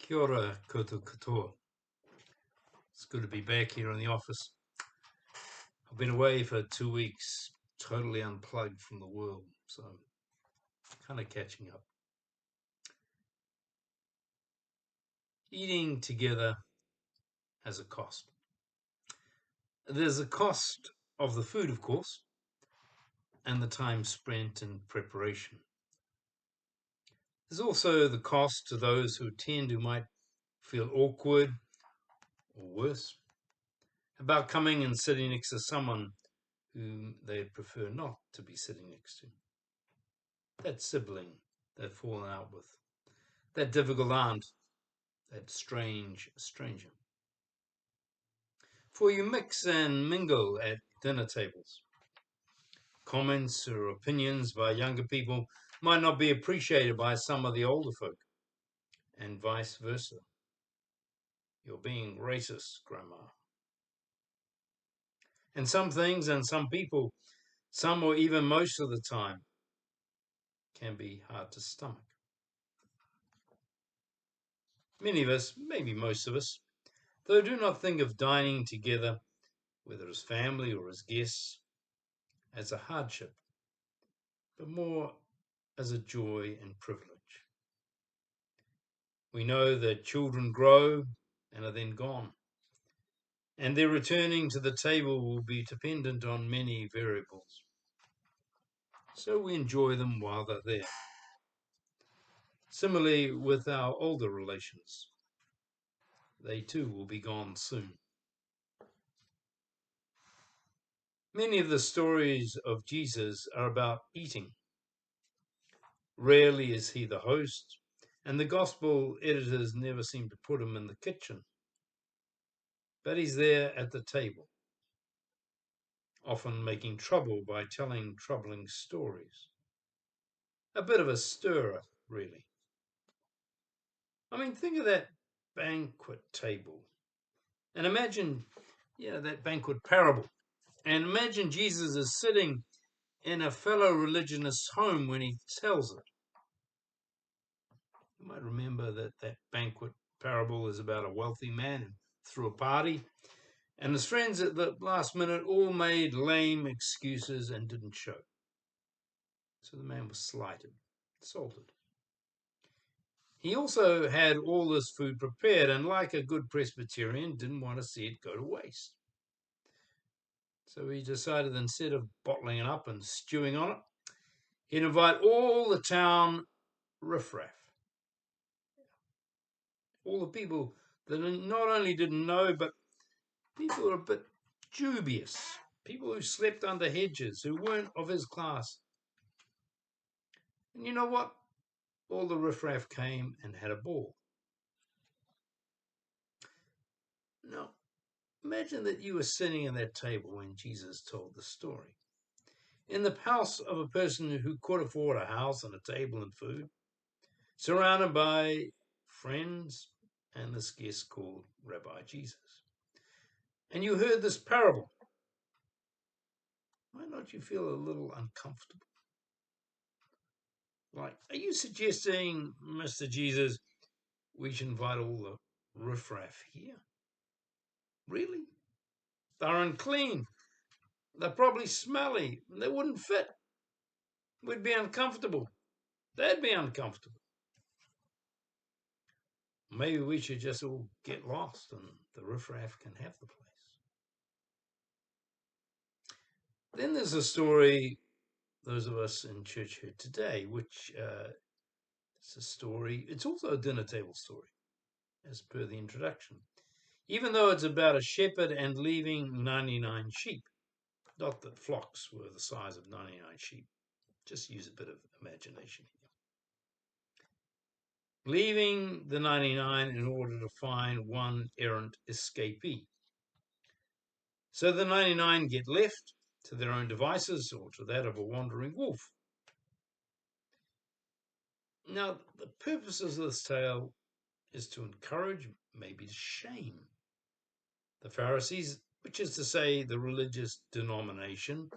Kia ora koutou katoa. It's good to be back here in the office. I've been away for 2 weeks, totally unplugged from the world, so kind of catching up. Eating together has a cost. There's a cost of the food, of course, and the time spent in preparation. There's also the cost to those who attend who might feel awkward or worse about coming and sitting next to someone whom they'd prefer not to be sitting next to. That sibling they've fallen out with, that difficult aunt, that strange stranger. For you mix and mingle at dinner tables. Comments or opinions by younger people might not be appreciated by some of the older folk, and vice versa. You're being racist, Grandma. And some things and some people, some or even most of the time, can be hard to stomach. Many of us, maybe most of us, though do not think of dining together, whether as family or as guests, as a hardship, but more as a joy and privilege. We know that children grow and are then gone, and their returning to the table will be dependent on many variables. So we enjoy them while they're there. Similarly with our older relations, they too will be gone soon. Many of the stories of Jesus are about eating. Rarely is he the host, and the gospel editors never seem to put him in the kitchen. But he's there at the table, often making trouble by telling troubling stories. A bit of a stirrer, really. I mean, think of that banquet table. And imagine, that banquet parable. And imagine Jesus is sitting in a fellow religionist's home when he tells it. You might remember that banquet parable is about a wealthy man who threw a party, and his friends at the last minute all made lame excuses and didn't show. So the man was slighted, insulted. He also had all this food prepared, and like a good Presbyterian, didn't want to see it go to waste. So he decided, instead of bottling it up and stewing on it, he'd invite all the town riffraff. All the people that not only didn't know, but people who were a bit dubious. People who slept under hedges, who weren't of his class. And you know what? All the riffraff came and had a ball. Now, imagine that you were sitting at that table when Jesus told the story. In the house of a person who could afford a house and a table and food, surrounded by friends and this guest called Rabbi Jesus. And you heard this parable. Might not you feel a little uncomfortable? Like, are you suggesting, Mr. Jesus, we should invite all the riffraff here? Really? They're unclean. They're probably smelly. They wouldn't fit. We'd be uncomfortable. They'd be uncomfortable. Maybe we should just all get lost and the riffraff can have the place. Then there's a story, those of us in church heard today, which is a story. It's also a dinner table story, as per the introduction. Even though it's about a shepherd and leaving 99 sheep. Not that flocks were the size of 99 sheep. Just use a bit of imagination here. Leaving the 99 in order to find one errant escapee. So the 99 get left to their own devices or to that of a wandering wolf. Now, the purpose of this tale is to encourage, maybe to shame, the Pharisees, which is to say the religious denomination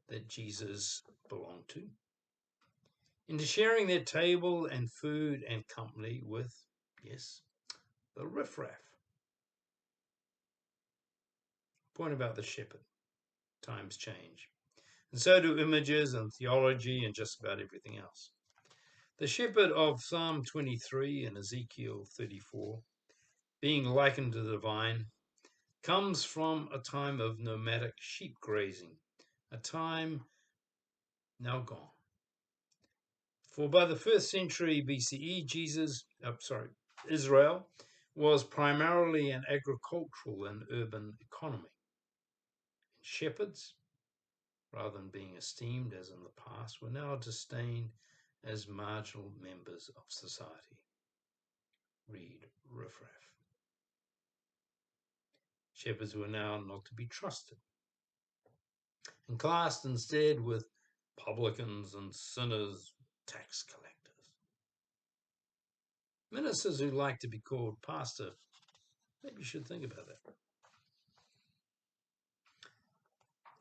that Jesus belonged to, into sharing their table and food and company with, yes, the riffraff. Point about the shepherd. Times change. And so do images and theology and just about everything else. The shepherd of Psalm 23 and Ezekiel 34, being likened to the vine, comes from a time of nomadic sheep grazing, a time now gone. For by the 1st century BCE, Israel was primarily an agricultural and urban economy. Shepherds, rather than being esteemed as in the past, were now disdained as marginal members of society. Read riffraff. Shepherds were now not to be trusted, and classed instead with publicans and sinners, tax collectors. Ministers who like to be called pastor, maybe you should think about that.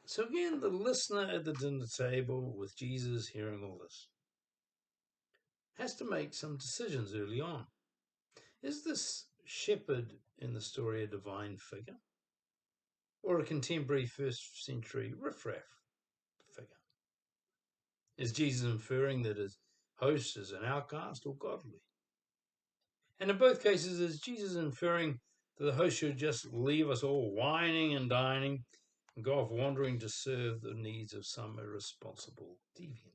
So again, the listener at the dinner table with Jesus hearing all this has to make some decisions early on. Is this shepherd in the story a divine figure or a contemporary 1st century riffraff figure? Is Jesus inferring that his host is an outcast or godly? And in both cases, is Jesus inferring that the host should just leave us all whining and dining and go off wandering to serve the needs of some irresponsible deviant?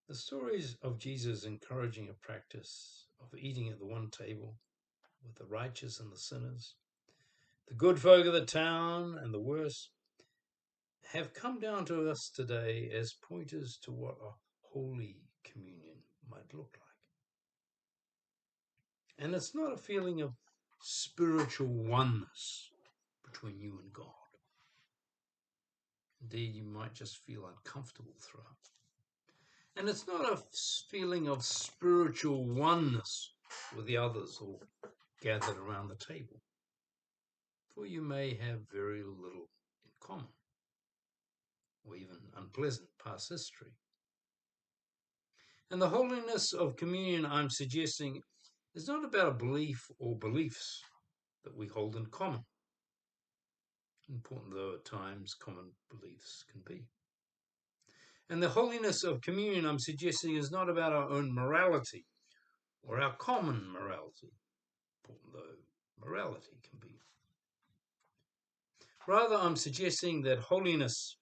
The stories of Jesus encouraging a practice of eating at the one table with the righteous and the sinners, the good folk of the town and the worse, have come down to us today as pointers to what a holy communion might look like. And it's not a feeling of spiritual oneness between you and God. Indeed, you might just feel uncomfortable throughout. And it's not a feeling of spiritual oneness with the others all gathered around the table, for you may have very little in common, or even unpleasant past history. And the holiness of communion I'm suggesting is not about a belief or beliefs that we hold in common, important though at times common beliefs can be. And the holiness of communion I'm suggesting is not about our own morality or our common morality, important though morality can be. Rather, I'm suggesting that holiness,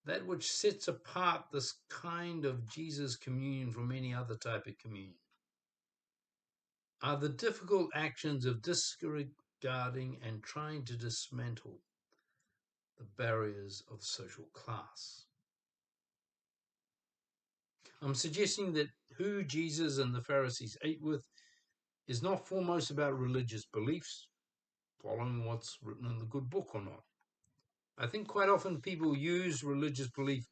that which sets apart this kind of Jesus communion from any other type of communion, are the difficult actions of disregarding and trying to dismantle the barriers of social class. I'm suggesting that who Jesus and the Pharisees ate with is not foremost about religious beliefs, following what's written in the good book or not. I think quite often people use religious belief,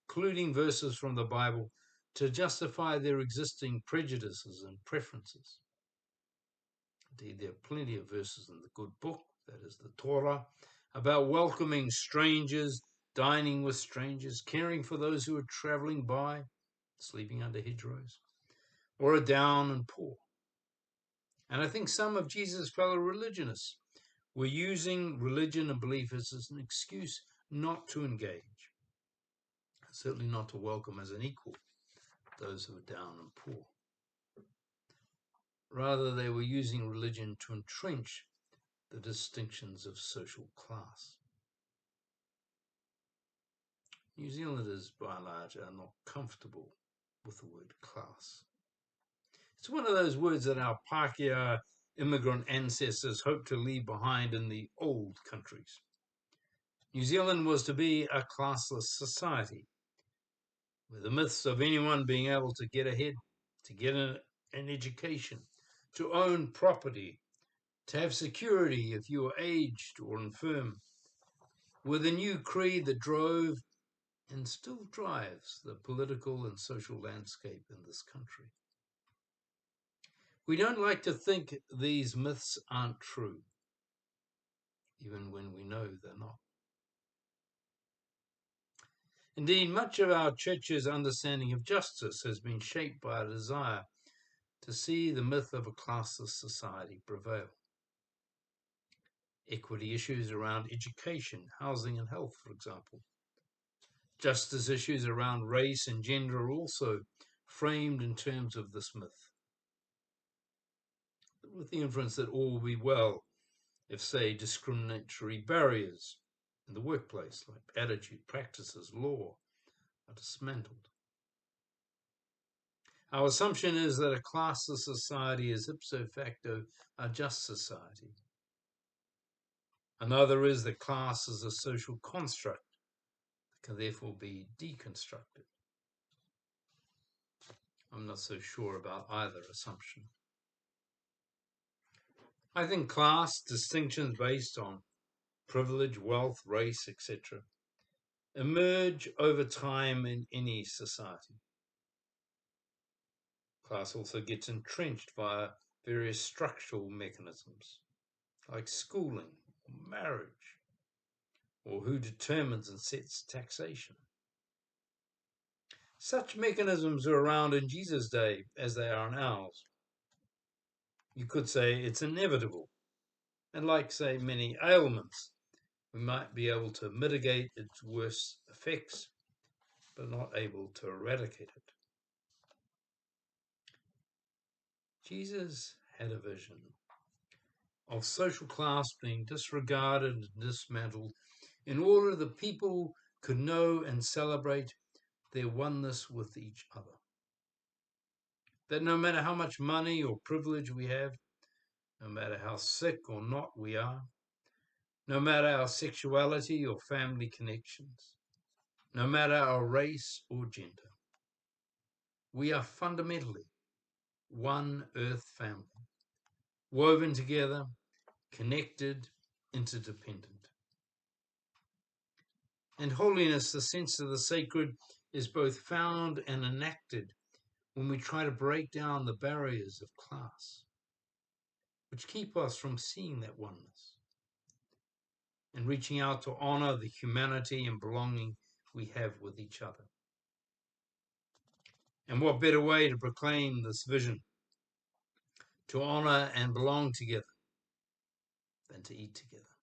including verses from the Bible, to justify their existing prejudices and preferences. Indeed, there are plenty of verses in the good book, that is the Torah, about welcoming strangers, dining with strangers, caring for those who are traveling by, sleeping under hedgerows, or are down and poor. And I think some of Jesus' fellow religionists were using religion and belief as an excuse not to engage, certainly not to welcome as an equal those who are down and poor. Rather, they were using religion to entrench the distinctions of social class. New Zealanders, by and large, are not comfortable with the word class. It's one of those words that our Pākehā immigrant ancestors hoped to leave behind in the old countries. New Zealand was to be a classless society, where the myths of anyone being able to get ahead, to get an education, to own property, to have security if you were aged or infirm, were the new creed that drove and still drives the political and social landscape in this country. We don't like to think these myths aren't true, even when we know they're not. Indeed, much of our church's understanding of justice has been shaped by a desire to see the myth of a classless society prevail. Equity issues around education, housing, and health, for example. Justice issues around race and gender are also framed in terms of this myth, with the inference that all will be well if, say, discriminatory barriers in the workplace, like attitude, practices, law, are dismantled. Our assumption is that a classless society is ipso facto a just society. Another is that class is a social construct that can therefore be deconstructed. I'm not so sure about either assumption. I think class distinctions based on privilege, wealth, race, etc., emerge over time in any society. Class also gets entrenched via various structural mechanisms, like schooling, or marriage, or who determines and sets taxation. Such mechanisms are around in Jesus' day as they are in ours. You could say it's inevitable, and like, say, many ailments, we might be able to mitigate its worst effects, but not able to eradicate it. Jesus had a vision of social class being disregarded and dismantled in order that people could know and celebrate their oneness with each other. That no matter how much money or privilege we have, no matter how sick or not we are, no matter our sexuality or family connections, no matter our race or gender, we are fundamentally one earth family, woven together, connected, interdependent. And holiness, the sense of the sacred, is both found and enacted when we try to break down the barriers of class, which keep us from seeing that oneness and reaching out to honor the humanity and belonging we have with each other. And what better way to proclaim this vision, to honor and belong together, than to eat together?